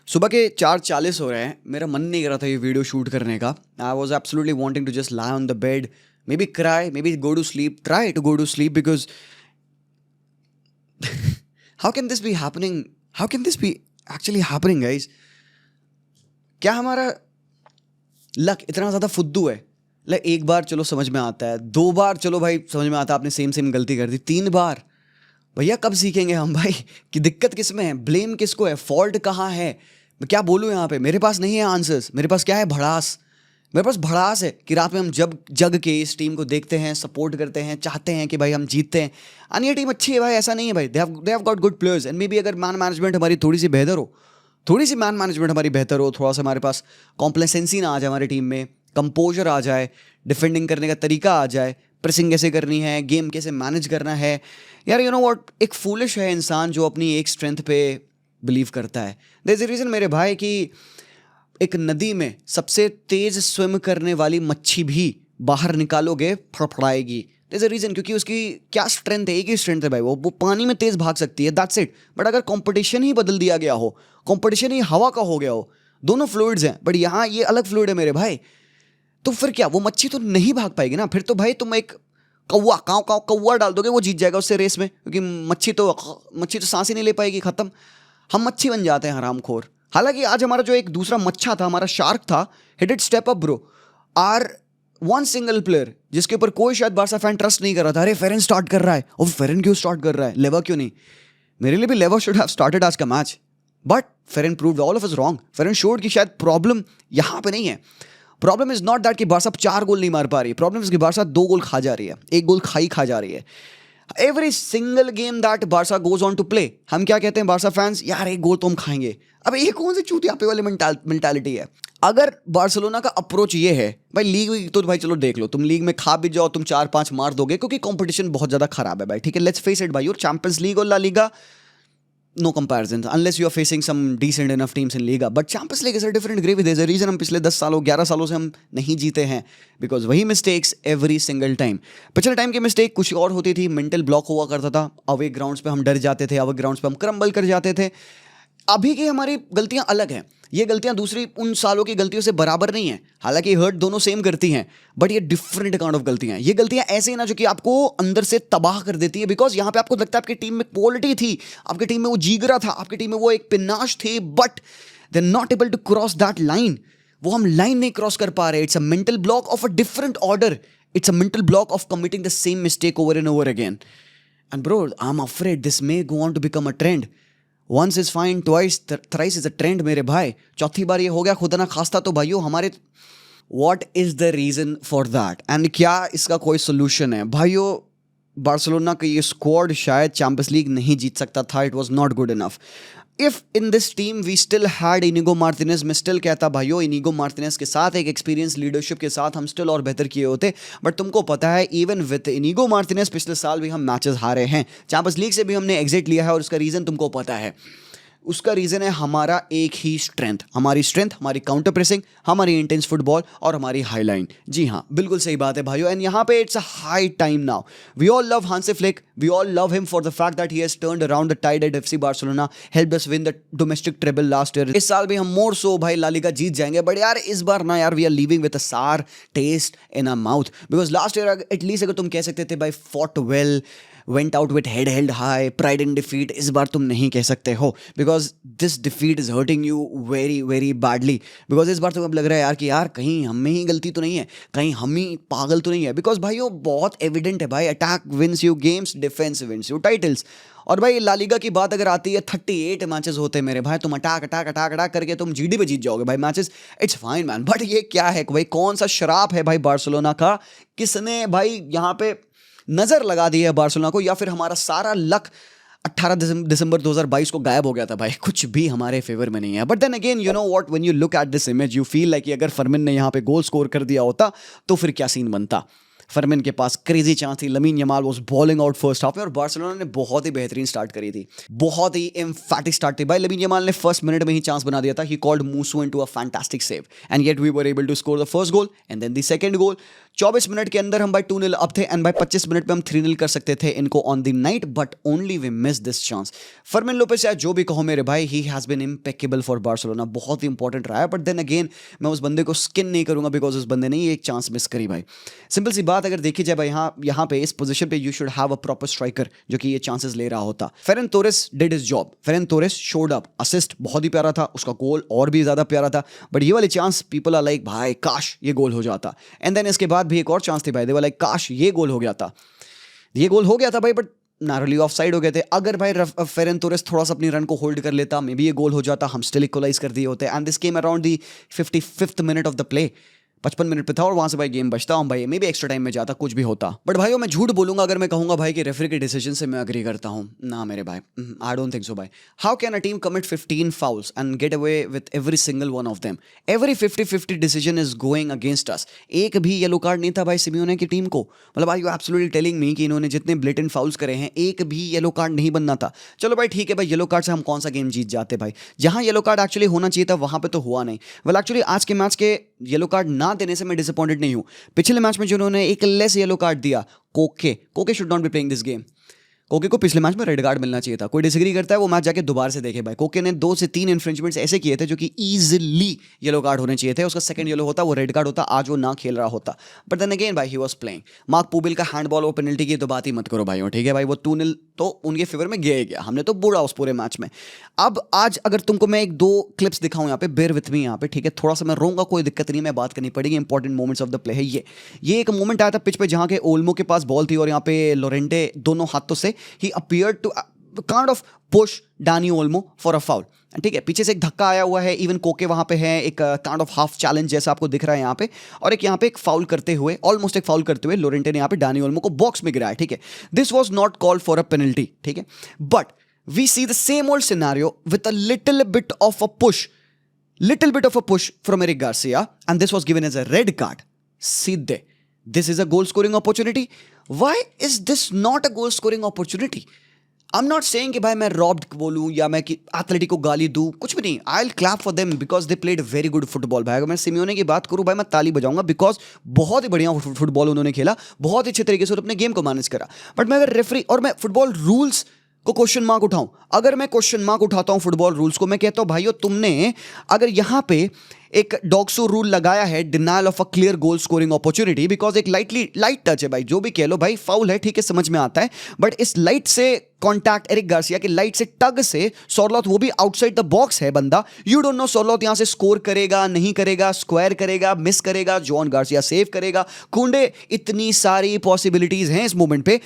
सुबह के 4:40 हो रहे हैं। मेरा मन नहीं कर रहा था ये वीडियो शूट करने का। I was absolutely wanting to just lie on the bed, maybe cry, maybe go to sleep, try to go to sleep, because how can this be happening, how can this be actually happening guys. क्या हमारा luck इतना ज़्यादा फुद्दू है? Like एक बार चलो समझ में आता है, 2 बार चलो भाई समझ में आता है आपने सेम गलती कर दी, 3 बार भैया कब सीखेंगे हम भाई कि दिक्कत किस में है, ब्लेम किसको है, फॉल्ट कहाँ है? मैं क्या बोलूँ यहाँ पे? मेरे पास नहीं है आंसर्स। मेरे पास क्या है? भड़ास। मेरे पास भड़ास है कि रात में हम जब जग के इस टीम को देखते हैं, सपोर्ट करते हैं, चाहते हैं कि भाई हम जीतते हैं। और ये टीम अच्छी है भाई, ऐसा नहीं है भाई, they have got good players and may be अगर मैन मैनेजमेंट हमारी थोड़ी सी बेहतर हो, थोड़ी सी मैन मैनेजमेंट हमारी बेहतर हो, थोड़ा सा हमारे पास कॉम्प्लेसेंसी ना आ जाए हमारी टीम में, कंपोजर आ जाए, डिफेंडिंग करने का तरीका आ जाए, प्रेसिंग कैसे करनी है, गेम कैसे मैनेज करना है। यार यू नो व्हाट, एक फूलिश है इंसान जो अपनी एक स्ट्रेंथ पे बिलीव करता है। देयर इज अ रीज़न मेरे भाई कि एक नदी में सबसे तेज स्विम करने वाली मच्छी भी बाहर निकालोगे फड़फड़ाएगी। देयर इज अ रीज़न, क्योंकि उसकी क्या स्ट्रेंथ है, एक ही स्ट्रेंथ है भाई, वो पानी में तेज भाग सकती है, दैट्स इट। बट अगर कंपटीशन ही बदल दिया गया हो, कंपटीशन ही हवा का हो गया हो, दोनों फ्लूइड्स हैं बट यहाँ ये अलग फ्लूइड है मेरे भाई, तो फिर क्या वो मच्छी तो नहीं भाग पाएगी ना। फिर तो भाई तुम एक कौवा काव काव कौवा डाल दोगे, वो जीत जाएगा उससे रेस में, क्योंकि मच्छी तो सांस ही नहीं ले पाएगी, खत्म। हम मच्छी बन जाते हैं हरामखोर। हालांकि आज हमारा जो एक दूसरा मच्छा था, हमारा शार्क था, he did step up bro. Our one single player जिसके ऊपर कोई शायद बारसा फैन ट्रस्ट नहीं कर रहा था, अरे फेरन स्टार्ट कर रहा है, और फेरन क्यों स्टार्ट कर रहा है, लेवा क्यों नहीं? मेरे लिए भी लेवा शुड हैव स्टार्टेड आज का match, but Ferran proved all of us wrong. Ferran showed की शायद प्रॉब्लम यहाँ पे नहीं है। प्रॉब्लम इज नॉट दैट कि बारसा 4 गोल नहीं मार पा रही, प्रॉब्लम इज कि बारसा 2 गोल खा जा रही है, 1 गोल खा जा रही है। Every single game that Barca goes on to play, हम क्या कहते हैं बारसा फैंस, यार 1 गोल तो हम खाएंगे। अब ये कौन सी चूतियापे वाली मेंटालिटी है? अगर बार्सिलोना का अप्रोच ये है भाई, लीग तो भाई चलो देख लो, तुम लीग में खा भी जाओ, तुम 4-5 मार दोगे, क्योंकि कंपटीशन बहुत ज्यादा खराब है भाई, ठीक है, लेट्स फेस इट भाई। और चैंपियंस लीग और La Liga, no comparison unless you are facing some decent enough teams in Liga, but Champions League is a different gravy. There's a reason हम पिछले 10 सालों 11 सालों से हम नहीं जीते हैं, because वही mistakes every single time। पिछले टाइम की मिस्टेक कुछ और होती थी, मेंटल ब्लॉक हुआ करता था, अवे ग्राउंड्स पे हम डर जाते थे, अवे ग्राउंड्स पे हम क्रम्बल कर जाते थे। अभी की हमारी गलतियां अलग हैं, ये गलतियां दूसरी उन सालों की गलतियों से बराबर नहीं है, हालांकि हर्ट दोनों सेम करती हैं, बट ये डिफरेंट काइंड ऑफ गलतियां। ये गलतियां ऐसे ही ना जो कि आपको अंदर से तबाह कर देती है, बिकॉज यहां पे आपको लगता है आपकी टीम में क्वालिटी थी, आपकी टीम में वो जीगरा था, आपकी टीम में वो एक पिनाश थे, but they are not able to cross that line. वो हम लाइन नहीं क्रॉस कर पा रहे। It's a mental block of a different order. It's a mental block of committing the same mistake over and over again. And bro, I am afraid this may go on to become a trend. Once is fine, twice, thrice is a trend मेरे भाई। चौथी बार ये हो गया खुदा ना खास्ता तो भाइयों हमारे। What is the reason for that? And क्या इसका कोई सोल्यूशन है भाइयों? बार्सिलोना का ये स्क्वाड शायद चैंपियंस लीग नहीं जीत सकता था, it was not good enough. If in this team we still had Inigo Martinez, मैं स्टिल कहता भाइयों इनिगो मार्टिनेज के साथ, एक एक्सपीरियंस लीडरशिप के साथ हम स्टिल और बेहतर किए होते। बट तुमको पता है इवन विद इनिगो मार्टिनेज पिछले साल भी हम मैचेस हारे हैं, चैंपियंस लीग से भी हमने एग्जिट लिया है, और उसका रीज़न तुमको पता है। उसका रीज़न है हमारा एक ही स्ट्रेंथ, हमारी काउंटर प्रेसिंग, हमारी इंटेंस फुटबॉल और हमारी हाई लाइन। जी हाँ, बिल्कुल सही बात है भाइयों। एंड यहाँ पे it's a high time now. We all love Hansi Flick, we all love him for the fact that he has turned around the tide at FC Barcelona, helped us win the domestic treble last year. इस साल भी हम मोर सो भाई La Liga जीत जाएंगे, but यार इस बार ना यार we are living with a sour taste in a mouth, because last year at least अगर तुम कह सकते थे भाई fought well, went out with head held high, pride in defeat, इस बार तुम नहीं कह सकते हो, because this defeat is hurting you very very badly, because इस बार तो अब लग रहा है यार कि यार कहीं हम में ही गलती तो नहीं है, कहीं हम ही पागल तो नहीं है, because भाई वो बहुत एविडेंट है भाई, attack wins you games, defence wins you titles. और भाई ला लीगा की बात अगर आती है, 38 मैचेस होते हैं मेरे भाई, तुम अटैक अटैक अटैक अटैक करके तुम जीडी पे जीत जाओगे भाई matches, it's fine man. But ये क्या है भाई, कौन सा शराब है भाई बार्सिलोना का? किसने भाई यहाँ पे नजर लगा दी है बार्सिलोना को, या फिर हमारा सारा लक 18 दिसंबर 2022 को गायब हो गया था भाई? कुछ भी हमारे फेवर में नहीं है। But then again you know what, when you look at this image you feel like अगर फर्मिन ने यहाँ पे गोल स्कोर कर दिया होता तो फिर क्या सीन बनता। फर्मिन के पास क्रेजी चांस थी, lamin Yamal was bowling out first half में, और बार्सिलोना ने बहुत ही बेहतरीन स्टार्ट करी थी, बहुत ही एम्फैटिक स्टार्ट थी भाई। लमीन यमाल ने फर्स्ट मिनट में ही चांस बना दिया था, he called Musso into a fantastic save, and yet we were able to score the first goal and then the second goal. 24 minute के अंदर हम भाई 2-0 अप थे एंड भाई 25 मिनट में हम 3-0 कर सकते थे इनको on the night, but only we miss this chance. Fermin Lopez, या जो भी कहो मेरे भाई, he has been impeccable for Barcelona, बहुत ही इंपॉर्टेंट रहा है, बट देन अगेन मैं उस बंदे को स्किन नहीं करूंगा बिकॉज उस बंदे ने ये एक चांस मिस करी भाई। सिंपल सी बात, अगर देखी जाए भाई यहाँ पे इस पोजीशन पे you should have a proper striker जो कि ये चांसेस ले रहा होता। Ferran Torres did his job, Ferran Torres showed up, assist बहुत ही प्यारा था, उसका गोल और भी ज्यादा प्यारा था, बट ये वाली चांस पीपल आर लाइक भाई काश ये गोल हो जाता। एंड देन इसके बाद भी एक और चांस थी भाई, दे वर लाइक काश ये गोल हो गया था, ये गोल हो गया था भाई, बट नारोली ऑफ साइड हो गए थे। अगर भाई फेरन तोरेस थोड़ा सा अपनी रन को होल्ड कर लेता, मे बी ये गोल हो जाता, हम स्टिल इक्वलाइज कर दिए होते। And this came around the 55th minute of the play, 55 minute पे था और वहां से भाई गेम बचता हूं भाई, मे बी एक्स्ट्रा टाइम में जाता, कुछ भी होता। बट भाई मैं झूठ बोलूंगा अगर मैं कहूंगा भाई कि रेफरी के डिसीजन से मैं एग्री करता हूं, ना मेरे भाई, आई डोंट थिंक सो भाई। How can a team commit 15 fowls and get away with every single one of them? Every 50-50 decision is going against us. एक भी येलो कार्ड नहीं था भाई सिमियोने की टीम को, मतलब आई यू एब्सोल्युटली टेलिंग मी कि इन्होंने जितने ब्लेटेंट फाउल्स करे हैं एक भी येलो कार्ड नहीं बनना था। चलो भाई ठीक है भाई, येलो कार्ड से हम कौन सा गेम जीत जाते भाई, जहां येलो कार्ड एक्चुअली होना चाहिए था वहां पे तो हुआ नहीं। वेल एक्चुअली आज के मैच के येलो कार्ड ना देने से मैं डिसअपॉइंटेड नहीं हूं। पिछले मैच में जिन्होंने एक लेस येलो कार्ड दिया, कोके should not be playing this game. कोके को पिछले मैच में रेड कार्ड मिलना चाहिए था। कोई डिसएग्री करता है वो मैच जाके दोबारा से देखे भाई। कोके ने 2 से 3 इन्फ्रिंजमेंट्स ऐसे किए थे जो कि इजीली येलो कार्ड होने चाहिए थे, उसका सेकंड येलो होता, वो रेड कार्ड होता, आज वो ना खेल रहा होता। बट देन अगेन भाई ही वाज प्लेइंग। मार्क पूबिल का हैंडबॉल और पेनल्टी की तो बात ही मत करो भाई, ठीक है भाई, वो 2-0 तो उनके फेवर में गया ही गया, हमने तो बुरा उस पूरे मैच में। अब आज अगर तुमको मैं 1-2 क्लिप्स दिखाऊं यहाँ पे, बेयर विथ मी यहाँ पे, ठीक है, थोड़ा सा मैं रोऊंगा, कोई दिक्कत नहीं, मैं बात करनी पड़ेगी, important moments of the play है ये एक मोमेंट आया था पिच पे जहां के ओल्मो के पास बॉल थी और यहाँ पे लोरेंटे दोनों हाथों से ही appeared to kind of push Dani Olmo for a foul, ठीक है, पीछे से एक धक्का आया हुआ है, इवन कोके वहां पे है, एक काइंड ऑफ हाफ चैलेंज जैसा आपको दिख रहा है यहाँ पे, और एक यहाँ पे एक फाउल करते हुए, ऑलमोस्ट एक फाउल करते हुए लोरेंटे ने यहाँ पे डानी ओल्मो को बॉक्स में गिराया, ठीक है। This was not called for a penalty, ठीक है, but we see the same old scenario with a little bit of a push from Eric Garcia and this was given as a red card. सीधे this is a goal scoring opportunity, why is this not a goal scoring opportunity? I am not saying कि भाई मैं robbed बोलूं या मैं कि athletic को गाली दूं, कुछ भी नहीं। I will clap for them because they played very good football. भाई अगर मैं सिमियोने की बात करूं भाई, मैं ताली बजाऊंगा बिकॉज बहुत ही बढ़िया फुटबॉल उन्होंने खेला, बहुत ही अच्छे तरीके से अपने गेम को मैनेज करा। बट मैं अगर रेफरी और मैं फुटबॉल रूल्स को क्वेश्चन मार्क उठाऊं, अगर मैं क्वेश्चन मार्क उठाता हूं फुटबॉल रूल्स को, मैं कहता हूं भाइयों तुमने अगर यहां पे एक डॉग्सो रूल लगाया है, denial of a clear goal scoring opportunity, because एक लाइट टच है भाई, जो भी कह लो भाई, फाउल है ठीक है, समझ में आता है, बट इस लाइट से कॉन्टैक्ट, एरिक गार्सिया के लाइट से टग से सोरलॉथ, वो भी आउटसाइड द बॉक्स है बंदा, यू डोंट नो सोरलॉथ यहां से स्कोर करेगा नहीं करेगा, स्क्वायर करेगा मिस करेगा, जॉन गार्सिया सेव करेगा, कुंडे, इतनी सारी पॉसिबिलिटीज हैं इस मोमेंट पे।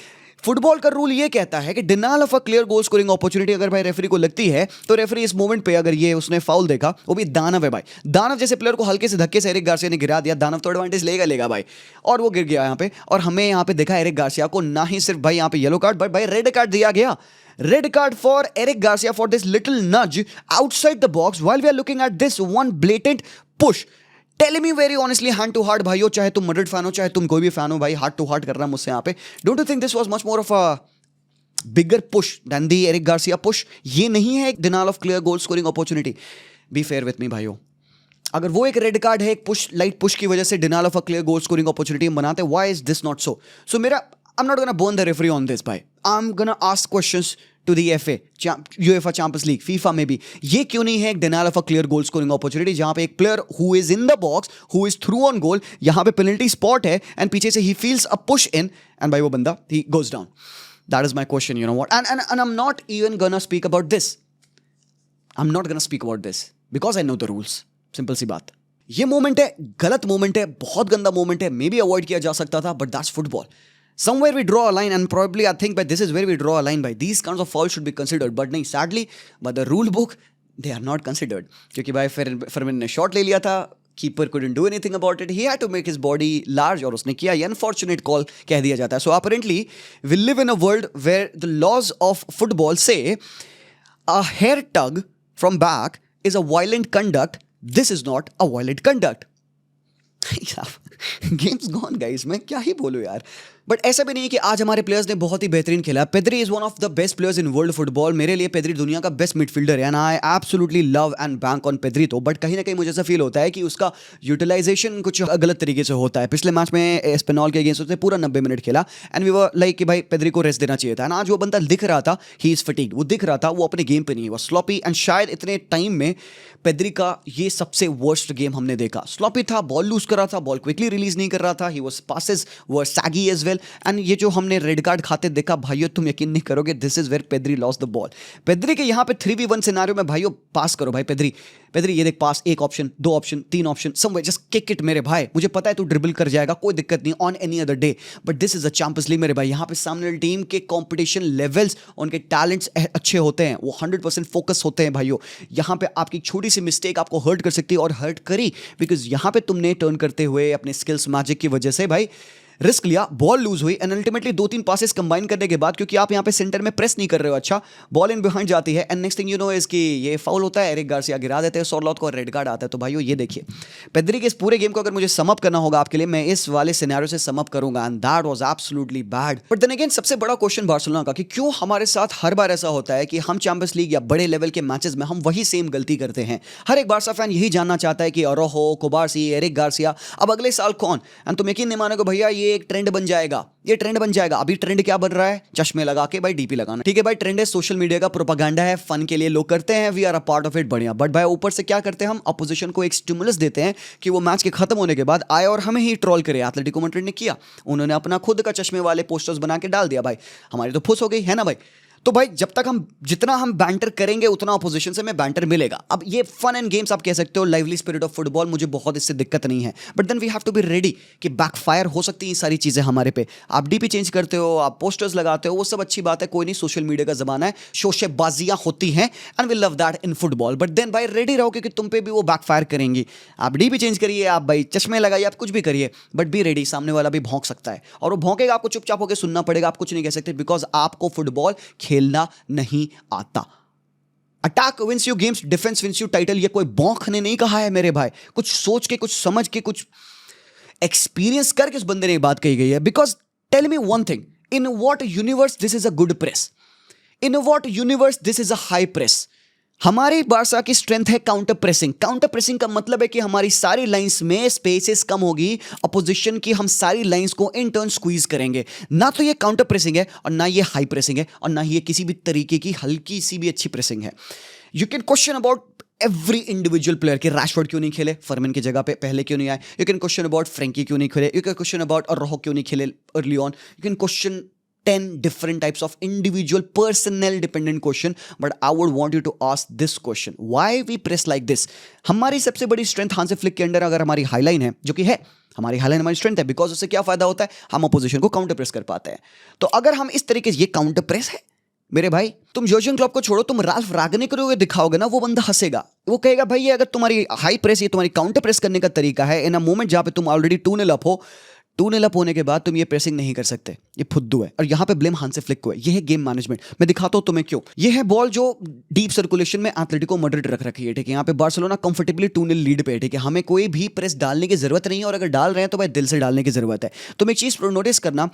फुटबॉल का रूल ये कहता है कि denial of a clear goal scoring opportunity अगर भाई रेफरी को लगती है तो रेफरी इस मोमेंट पे अगर ये उसने फाउल देखा, वो भी दानव है भाई, दानव जैसे प्लेयर को हल्के से धक्के से एरिक गार्सिया ने गिरा दिया, दानव तो एडवांटेज लेगा भाई, और वो गिर गया यहाँ पे, और हमें यहाँ पे देखा एरिक गार्सिया को ना ही सिर्फ भाई यहाँ पे येलो कार्ड बट भाई रेड कार्ड दिया गया, red card for Eric Garcia for this little nudge outside the box while we are looking at this one blatant push. Tell me very honestly, hand to heart भाइयों, चाहे तुम Madrid fan हो चाहे तुम कोई भी फैन हो भाई, हार्ट टू हार्ट कर रहा है मुझसे यहाँ पे, don't you think this was much more of a bigger push than the Eric Garcia push? ये नहीं है एक denial of clear goal scoring opportunity. Be fair with me भाइयों, अगर वो एक रेड कार्ड है, एक पुश, लाइट पुश की वजह से denial of a clear goal scoring opportunity बनाते, why is this not so? So मेरा, I am not gonna burn the referee on this भाई, I am gonna ask questions to the FA, UEFA Champions League, FIFA में भी, ये क्यों नहीं है एक denial of a clear goal scoring opportunity, जहां पे एक player who is in the box, who is through on goal, यहां पे पेनल्टी स्पॉट है एंड पीछे से he feels a push in and भाई वो बंदा he goes down. That is my question, you know what? And I'm not even gonna speak about this. I'm not gonna speak about this because I know the rules. Simple सी बात। ये moment है, गलत moment है, बहुत गंदा moment है, may be avoid किया जा सकता था, but that's football. Somewhere we draw a line and probably I think that this is where we draw a line by these kinds of fouls should be considered, but नहीं, sadly, but the rule book they are not considered, क्योंकि भाई Fermin ने shot ले लिया था, keeper couldn't do anything about it, he had to make his body large और उसने किया, ये अनफॉर्चुनेट कॉल कह दिया जाता है। सो apparently we live in a world where the laws of football say a hair tug from back is a violent conduct, this is not a violent conduct। Games gone guys, मैं क्या ही बोलूं यार, but ऐसा भी नहीं है कि आज हमारे प्लेयर्स ने बहुत ही बेहतरीन खेला. Pedri is one of the best players in world football. मेरे लिए पेद्री दुनिया का बेस्ट मिडफील्डर है and I absolutely love and bank on Pedri. तो बट कहीं ना कहीं मुझे ऐसा फील होता है कि उसका यूटिलाइजेशन कुछ गलत तरीके से होता है. पिछले मैच में एस्पेनॉल के अगेंस्ट उसने पूरा 90 मिनट खेला एंड वी वर लाइक कि भाई पेद्री को रेस्ट देना चाहिए था. आज वो बंदा दिख रहा था, ही इज फटीग्ड. वो दिख रहा था वो अपने गेम पे नहीं है, वो स्लॉपी. एंड शायद इतने टाइम में पेद्री का ये सबसे वर्स्ट गेम हमने देखा. स्लॉपी था, बॉल लूज कर रहा था, बॉल क्विकली रिलीज नहीं कर रहा था, he was passes were saggy as well. And ये जो हमने रेड कार्ड खाते देखा भाइयों, तुम यकीन नहीं करोगे, this is where Pedri lost the ball. Pedri के यहाँ पे 3v1 सिनारियो में भाइयों पास करो भाई. पेद्री ये देख पास, एक ऑप्शन, दो ऑप्शन, तीन option, somewhere just kick it मेरे भाई. मुझे पता है तू ड्रिबल कर जाएगा, कोई दिक्कत नहीं, on any other day, but this is a champions league मेरे भाई. यहाँ पे सामने वाली टीम के कंपटीशन लेवल्स, उनके टैलेंट्स अच्छे होते हैं, वो 100% फोकस होते हैं भाइयों. यहाँ पे आपकी छोटी सी मिस्टेक आपको हर्ट कर सकती है और हर्ट करी, बिकॉज यहाँ पे तुमने टर्न करते हुए अपने स्किल्स मैजिक की वजह से भाई रिस्क लिया, बॉल लूज हुई एंड अल्टीमेटली 2-3 पासेस कंबाइन करने के बाद, क्योंकि आप यहाँ पे सेंटर में प्रेस नहीं कर रहे हो, अच्छा बॉल इन बिहाइंड जाती है and next thing you know is कि ये फाउल होता है, एरिक गार्सिया गिरा देते हैं, सोरलॉथ को रेड कार्ड आता है. तो भाइयों ये देखिए पेद्री के इस पूरे गेम को अगर मुझे सम अप करना होगा आपके लिए, मैं इस वाले सिनेरियो से सम अप करूंगा and that was absolutely bad. But then again सबसे बड़ा क्वेश्चन बार्सिलोना का कि क्यों हमारे साथ हर बार ऐसा होता है कि हम चैंपियंस लीग या बड़े लेवल के मैचेस में हम वही सेम गलती करते हैं. हर एक बार्सा फैन यही जानना चाहता है कि अरोहो, कुबार्सी, एरिक गार्सिया, अब अगले साल कौन. एंड तुम यकीन नहीं मानोगे भैया, ये एक ट्रेंड बन जाएगा, ये ट्रेंड बन जाएगा. अभी ट्रेंड क्या बन रहा है, चश्मे लगा के भाई डीपी लगाना. ठीक है भाई, ट्रेंड है, सोशल मीडिया का प्रोपेगेंडा है, फन के लिए लोग करते हैं, we are a part of it, बढ़िया. बट भाई ऊपर से क्या करते हैं हम, अपोजिशन को एक स्टिमुलस देते हैं कि वो मैच के खत्म होने के बाद आए और हमें ही ट्रोल करे. एटलेटिको मैड्रिड ने किया, उन्होंने अपना खुद का चश्मे वाले पोस्टर्स बना के डाल दिया भाई, हमारी तो फुस हो गई है ना भाई. तो भाई जब तक हम जितना हम बैंटर करेंगे उतना अपोजिशन से हमें बैंटर मिलेगा. अब ये फन एंड गेम्स आप कह सकते हो, लाइवली स्पिरिट ऑफ फुटबॉल, मुझे बहुत इससे दिक्कत नहीं है. But then we have to be ready कि बैकफायर हो सकती है ये सारी चीजें हमारे पे. आप डीपी चेंज करते हो, आप पोस्टर्स लगाते हो, वो सब अच्छी बात है, कोई नहीं, सोशल मीडिया का जमाना है, शोशेबाजियां होती हैं and we love that in football. But then भाई रेडी रहो क्योंकि तुम पे भी वो बैकफायर करेंगी. आप डीपी चेंज करिए, आप भाई चश्मे लगाइए, आप कुछ भी करिए, बट बी रेडी, सामने वाला भी भौंक सकता है और वो भौंकेगा, आपको चुपचाप होकर सुनना पड़ेगा, आप कुछ नहीं कह सकते बिकॉज आपको फुटबॉल खेलना नहीं आता. Attack wins you games, defence wins you title. ये कोई बौंखने नहीं कहा है मेरे भाई, कुछ सोच के, कुछ समझ के, कुछ एक्सपीरियंस करके उस बंदे ने ये बात कही गई है. Because tell me one thing, in what universe this is a good press, in what universe this is a high press. हमारी बार्सा की स्ट्रेंथ है काउंटर प्रेसिंग. काउंटर प्रेसिंग का मतलब है कि हमारी सारी लाइंस में स्पेसेस कम होगी, अपोजिशन की हम सारी लाइंस को इन टर्न स्क्वीज करेंगे. ना तो ये काउंटर प्रेसिंग है और ना ये हाई प्रेसिंग है और ना ये किसी भी तरीके की हल्की सी भी अच्छी प्रेसिंग है. You can question about every individual player कि रैशफोर्ड क्यों नहीं खेले, फरमन की जगह पे पहले क्यों नहीं आए. You can question about Frenkie क्यों नहीं खेले, you can question about Araujo क्यों नहीं खेले early on. You can question 10 different types of individual personnel dependent question, but I would want you to ask this question: why we press like this? हमारी सबसे बड़ी strength Hansi Flick के under अगर हमारी highline है, जो कि है हमारी हाईलाइन, हमारी स्ट्रेंथ है, बिकॉज उससे क्या फायदा होता है, हम अपोजिशन को काउंटर प्रेस कर पाते हैं. तो अगर हम इस तरीके से, ये काउंटर प्रेस है मेरे भाई. तुम जर्जन क्लॉप को छोड़ो, तुम राल्फ रागनिक को दिखाओगे ना, वो बंदा हंसेगा, वो कहेगा भाई ये अगर तुम्हारी हाई प्रेस, ये तुम्हारी काउंटर प्रेस करने का तरीका है इन अ मोमेंट जहां पे तुम ऑलरेडी 2-0 अप हो, 2-0 अप होने के बाद तुम ये प्रेसिंग नहीं कर सकते, ये फुद्दू है. और यहां पे ब्लेम हांसी फ्लिक को है. ये है गेम मैनेजमेंट. मैं दिखाता हूं तुम्हें क्यों. ये है बॉल जो डीप सर्कुलेशन में एटलेटिको मैड्रिड रख रखी है, ठीक है. यहां पे बार्सिलोना कंफर्टेबली 2-0 लीड पे है, ठीक है. हमें कोई भी प्रेस डालने की जरूरत नहीं है, और अगर डाल रहे हैं तो भाई दिल से डालने की जरूरत है. तुम एक चीज नोटिस करना,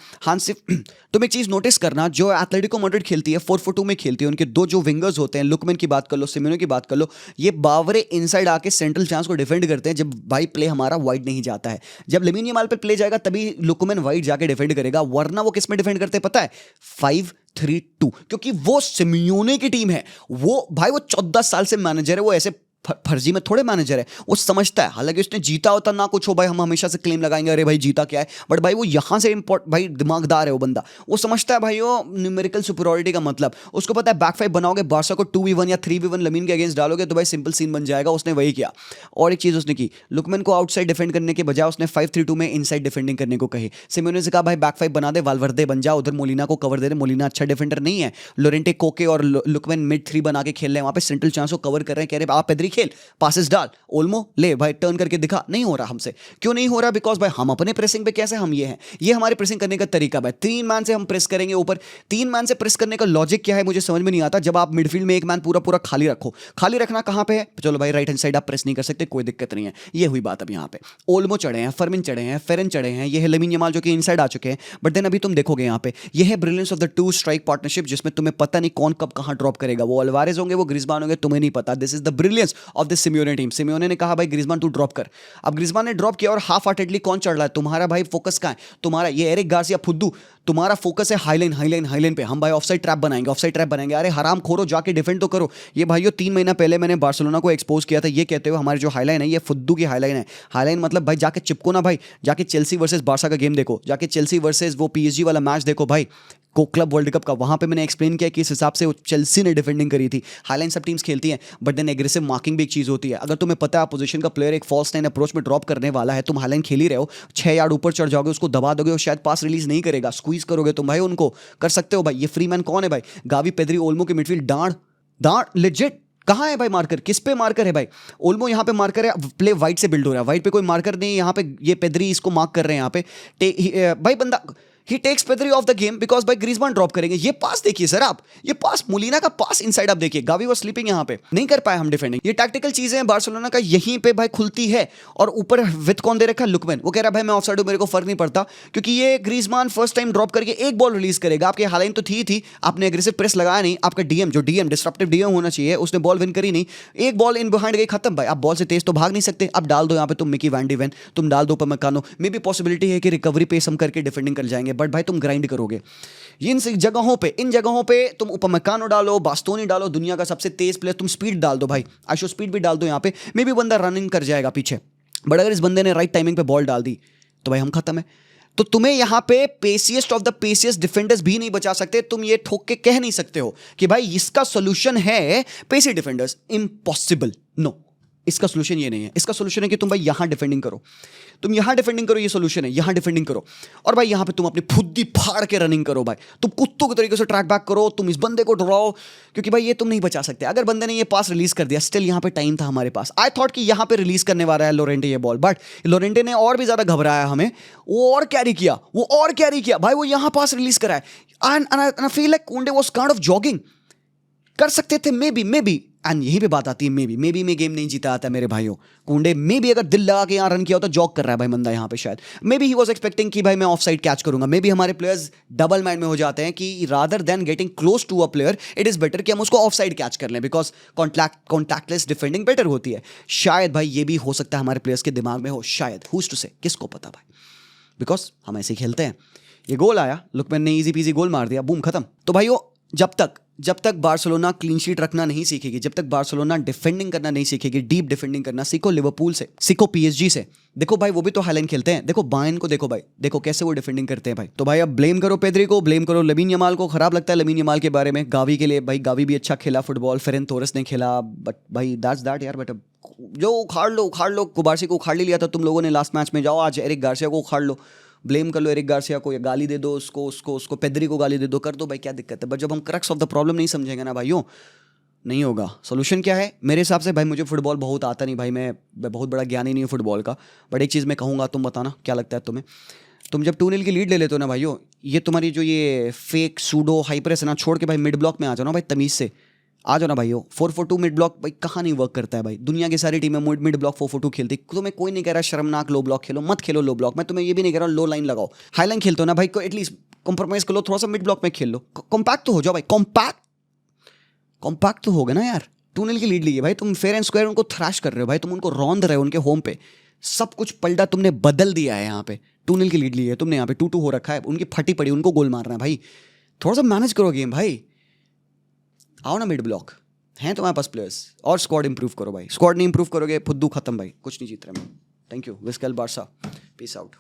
तुम एक चीज नोटिस करना, जो एटलेटिको मैड्रिड खेलती है 4-4-2 में खेलती है, उनके दो जो विंगर्स होते हैं, लुकमैन की बात कर लो, सिमेनो की बात कर लो, ये बावरे इनसाइड आके सेंट्रल चांस को डिफेंड करते हैं जब भाई प्ले हमारा वाइड नहीं जाता है. जब लेमिन यमाल पे प्ले जाएगा तभी लुकमैन वाइड जाके डिफेंड करेगा, वरना वो किस में डिफेंड करते हैं पता है, 5-3-2, क्योंकि वो सिमियोने की टीम है. वो भाई वो 14 साल से मैनेजर है, वो ऐसे फर्जी में थोड़े मैनेजर है, वो समझता है. हालांकि उसने जीता होता ना कुछ हो भाई, हम हमेशा से क्लेम लगाएंगे अरे भाई जीता क्या है, बट भाई वो यहां से भाई दिमागदार है वो बंदा, वो समझता है भाई वो न्यूमेरिकल सुपीरियरिटी का मतलब. उसको पता है बैक फाइव बनाओगे, बार्सा को 2v1 या 3v1 लमीन के अगेंस्ट डालोगे तो भाई सिंपल सीन बन जाएगा. उसने वही किया. और एक चीज उसने की, लुकमैन को आउटसाइड डिफेंड करने के बजाय उसने 5-3-2 में इनसाइड डिफेंडिंग करने को कही. सिमोने से कहा भाई बैक फाइव बना दे, वाल्वर्दे बन जा, उधर मोलिना को कवर दे दे. मोलिना अच्छा डिफेंडर नहीं है, लोरेंटे कोके और लुकमैन मिड 3 बना के खेल रहे हैं, वहां पे सेंट्रल चांस को कवर कर रहे हैं. कह रहे आप पेद्री खेल, पासेस डाल, ओल्मो ले भाई, टर्न करके दिखा, नहीं हो रहा हमसे। क्यों नहीं हो रहा? बिकॉज भाई हम अपने प्रेसिंग पे कैसे हम ये हैं, ये हमारे प्रेसिंग करने का तरीका भाई। 3 मैन से हम प्रेस करेंगे ऊपर, 3 मैन से प्रेस करने का लॉजिक क्या है मुझे समझ में नहीं आता। जब आप मिडफील्ड में एक मैन पूरा पूरा खाली रखो, खाली रखना कहां पे है, चलो भाई राइट हैंड साइड आप प्रेस नहीं कर सकते, कोई दिक्कत नहीं है। ये हुई बात अब यहाँ पे। ओल्मो चढ़े हैं, फर्मिन चढ़े हैं, फेरन चढ़े हैं, ये है लमीन यमाल जो कि इनसाइड आ चुके हैं। बट देन अभी तुम देखोगे यहाँ पे, ये है brilliance of the two strike partnership, जिसमें तुम्हें पता नहीं कौन कब कहां ड्रॉप करेगा। वो अल्वारेज होंगे, वो ग्रिजमान होंगे, तुम्हें नहीं पता। This is the brilliance of this Simeone team. Simeone ने कहा भाई ग्रिजमान तू ड्रॉप कर। अब ग्रिजमान ने ड्रॉप किया और हाफ हार्टेडली कौन चढ़ रहा है? तुम्हारा भाई फोकस कहां है? तुम्हारा ये एरिक गार्सिया फुद्दू, तुम्हारा फोकस है हाईलाइन हाईलाइन हाईलाइन पे। हम भाई ऑफसाइड ट्रैप बनाएंगे, ऑफसाइड ट्रैप बनाएंगे। अरे हराम खोरो, जाके डिफेंड तो करो। ये भाइयों 3 महीना पहले मैंने बार्सिलोना को एक्सपोज किया था ये कहते हुए हमारी जो हाईलाइन है ये फुद्दू की हाईलाइन है। हाईलाइन मतलब भाई जाके चिपको ना भाई, जाके चेल्सी वर्सेस बार्सा का गेम देखो, जाके चेल्सी वर्सेस वो पीएसजी वाला मैच देखो भाई, को क्लब वर्ल्ड कप का। वहां पे मैंने एक्सप्लेन किया कि इस हिसाब से चेल्सी ने डिफेंडिंग करी थी। हाईलाइन सब टीम्स खेलती हैं, बट देन एग्रेसिव मार्किंग भी एक चीज होती है। अगर तुम्हें पता है अपोजिशन का प्लेयर एक फॉल्स लाइन अप्रोच में ड्रॉप करने वाला है, तुम हाईलाइन खेल ही रहे हो, 6 यार्ड ऊपर चढ़ जाओगे, उसको दबा दोगे और शायद पास रिलीज नहीं करेगा, स्क्वीज करोगे तुम भाई उनको, कर सकते हो भाई। ये फ्री मैन कौन है भाई? गावी, पेद्री, ओल्मो की मिडफील्ड दांड लेजिट। कहां है भाई मार्कर? किस पे मार्कर है भाई? ओल्मो यहां पे मार्कर है, प्ले वाइट से बिल्ड हो रहा है, वाइट पे कोई मार्कर नहीं है यहां पे। ये पेद्री इसको मार्क कर रहे हैं यहां पे भाई। बंदा ही takes Pedri off the game because भाई ग्रीजमान ड्रॉप करेंगे। ये पास देखिए सर आप, ये पास मोलिना का पास इनसाइड आप देखिए, गावी वाज स्लीपिंग यहां पे, नहीं कर पाए हम डिफेंडिंग। ये टैक्टिकल चीजें हैं बार्सिलोना का, यहीं पे भाई खुलती है। और ऊपर विथ कौन दे रखा है? लुकमैन। वो कह रहा है भाई मैं ऑफसाइड हूं, मेरे को फर्क नहीं पड़ता, क्योंकि ये ग्रीजमान फर्स्ट टाइम ड्रॉप करके एक बॉल रिलीज करेगा। आपके हालाइन तो थी, आपने एग्रेसिव प्रेस लगाया नहीं। आपका डीएम जो डीएम डिस्ट्रप्टिव डीएम होना चाहिए, उसने बॉल विन करी नहीं, एक बॉल इन बिहाइंड गई, खत्म भाई। आप बॉल से तेज तो भाग नहीं सकते। अब डाल दो यहाँ पे तुम मिकी वैन डी वेन, तुम डाल दो upamecano, मे भी पॉसिबिलिटी है कि रिकवरी पेस हम करके डिफेंडिंग कर जाएंगे, बट भाई तुम ग्राइंड करोगे। इन जगहों पे तुम upamecano डालो, बास्तोनी डालो, दुनिया का सबसे तेज प्लेयर, तुम स्पीड डाल दो भाई, आशो स्पीड भी डाल दो यहाँ पे, मे भी बंदा रनिंग कर जाएगा पीछे। बट अगर इस बंदे ने राइट टाइमिंग पे बॉल डाल दी तो भाई हम खत्म है। तो तुम्हें यहां पे पेसिएस्ट ऑफ द पेसिएस्ट डिफेंडर्स भी नहीं बचा सकते। तुम ये ठोक के कह नहीं सकते हो कि भाई इसका सोल्यूशन है पेसी डिफेंडर्स, इम्पॉसिबल। नो, इसका सोल्यूशन ये नहीं है। इसका सोल्यूशन है कि तुम भाई यहां डिफेंडिंग करो, तुम यहां डिफेंडिंग करो, ये सोल्यूशन है। यहां डिफेंडिंग करो और भाई यहां पे तुम अपनी फुद्दी फाड़ के रनिंग करो भाई, तुम कुत्तों के तरीके से ट्रैक बैक करो, तुम इस बंदे को डराओ, क्योंकि भाई ये तुम नहीं बचा सकते। अगर बंदे ने ये पास रिलीज कर दिया, स्टिल यहां पे टाइम था हमारे पास। आई थॉट कि यहां पे रिलीज करने वाला है लोरेंटे ये बॉल, बट लोरेंटे ने और भी ज्यादा घबराया हमें, वो और कैरी किया भाई, वो यहां पास रिलीज करा है। एंड आई फील लाइक कुंडे वाज काइंड ऑफ जॉगिंग, कर सकते थे मे बी। एंड यही पे बात आती है, मे बी में गेम नहीं जीता आता मेरे भाइयों। कुंडे मे बी अगर दिल लगा के यहाँ रन किया होता, जॉग कर रहा है भाई बंदा यहाँ पे, शायद maybe he was expecting कि भाई मैं ऑफ साइड कैच करूंगा। मे बी हमारे प्लेयर्स डबल माइंड में हो जाते हैं कि rather than getting close to a player, it is better कि हम उसको ऑफ साइड कैच कर लें, बिकॉज कॉन्टैक्टलेस डिफेंडिंग बेटर होती है। शायद भाई ये भी हो सकता है हमारे प्लेयर्स के दिमाग में हो, शायद, हुज टू से, किसको पता भाई, बिकॉज हम ऐसे ही खेलते हैं। ये गोल आया, लुकमैन ने इजी पीजी गोल मार दिया, बूम खत्म। तो भाइयों जब तक बार्सिलोना क्लीन शीट रखना नहीं सीखेगी, जब तक बार्सिलोना डिफेंडिंग करना नहीं सीखेगी, डीप डिफेंडिंग करना सीखो लिवरपूल से, सीखो पीएसजी से। देखो भाई वो भी तो हाईलाइन खेलते हैं, देखो बायर्न को देखो भाई, देखो कैसे वो डिफेंडिंग करते हैं भाई। तो भाई अब ब्लेम करो पेद्री को, ब्लेम करो लमीन यमाल को। खराब लगता है लमीन यमाल के बारे में। गावी के लिए भाई, गावी भी अच्छा खेला फुटबॉल, फेरन तोरेस ने खेला, बट भाई दैट्स दैट यार। बट अब जो उखाड़ लो, कुबार्सी को उखाड़ लिया था तुम लोगों ने लास्ट मैच में, जाओ आज एरिक गार्सिया को उखाड़ लो, ब्लेम कर लो एरिक गार्सिया को, या गाली दे दो उसको पेद्री को गाली दे दो, कर दो भाई, क्या दिक्कत है। बट जब हम क्रक्स ऑफ द प्रॉब्लम नहीं समझेंगे ना भाइयों, नहीं होगा। सोल्यूशन क्या है मेरे हिसाब से भाई? मुझे फुटबॉल बहुत आता नहीं भाई, मैं बहुत बड़ा ज्ञानी नहीं हूँ फुटबॉल का, बट एक चीज़ मैं कहूँगा, तुम बताना क्या लगता है तुम्हें। तुम जब 2-0 की लीड ले लेते हो ना भाइयों, ये तुम्हारी जो ये फेक सूडो हाई प्रेस है ना, छोड़ के भाई मिड ब्लॉक में आ जाओ ना भाई, तमीज़ से आ जाओ ना भाइयों। 4-4-2 मिड ब्लॉक भाई कहाँ नहीं वर्क करता है भाई, दुनिया की सारी टीमें मिड ब्लॉक 4-4-2 खेलती। तुम्हें कोई नहीं कह रहा शर्मनाक लो ब्लॉक खेलो, मत खेलो लो ब्लॉक। मैं तुम्हें ये भी नहीं कह रहा लो लाइन लगाओ, हाई लाइन खेलते हो ना भाई, को एटलीस्ट कॉम्प्रोमाइज कर लो, थोड़ा सा मिड ब्लॉक में खेल लो, कॉम्पैक्ट तो हो जाओ भाई, कॉम्पैक्ट तो हो गया ना यार। 2-0 की लीड ली है भाई, तुम फेयर एंड स्क्वायर उनको थ्रैश कर रहे हो भाई, तुम उनको रौंद रहे हो उनके होम पे, सब कुछ पलटा तुमने, बदल दिया है यहाँ पे। 2-0 की लीड ली है तुमने, यहाँ पे 2-2 हो रखा है, उनकी फटी पड़ी, उनको गोल मारना है भाई। थोड़ा सा मैनेज करो गेम भाई, आओ ना मिड ब्लॉक, हैं तुम्हारे पास प्लेयर्स, और स्क्वाड इंप्रूव करो भाई। स्क्वाड नहीं इंप्रूव करोगे फुद्दू खत्म भाई, कुछ नहीं जीत रहे मैं। Thank you, Visca Barca, peace out.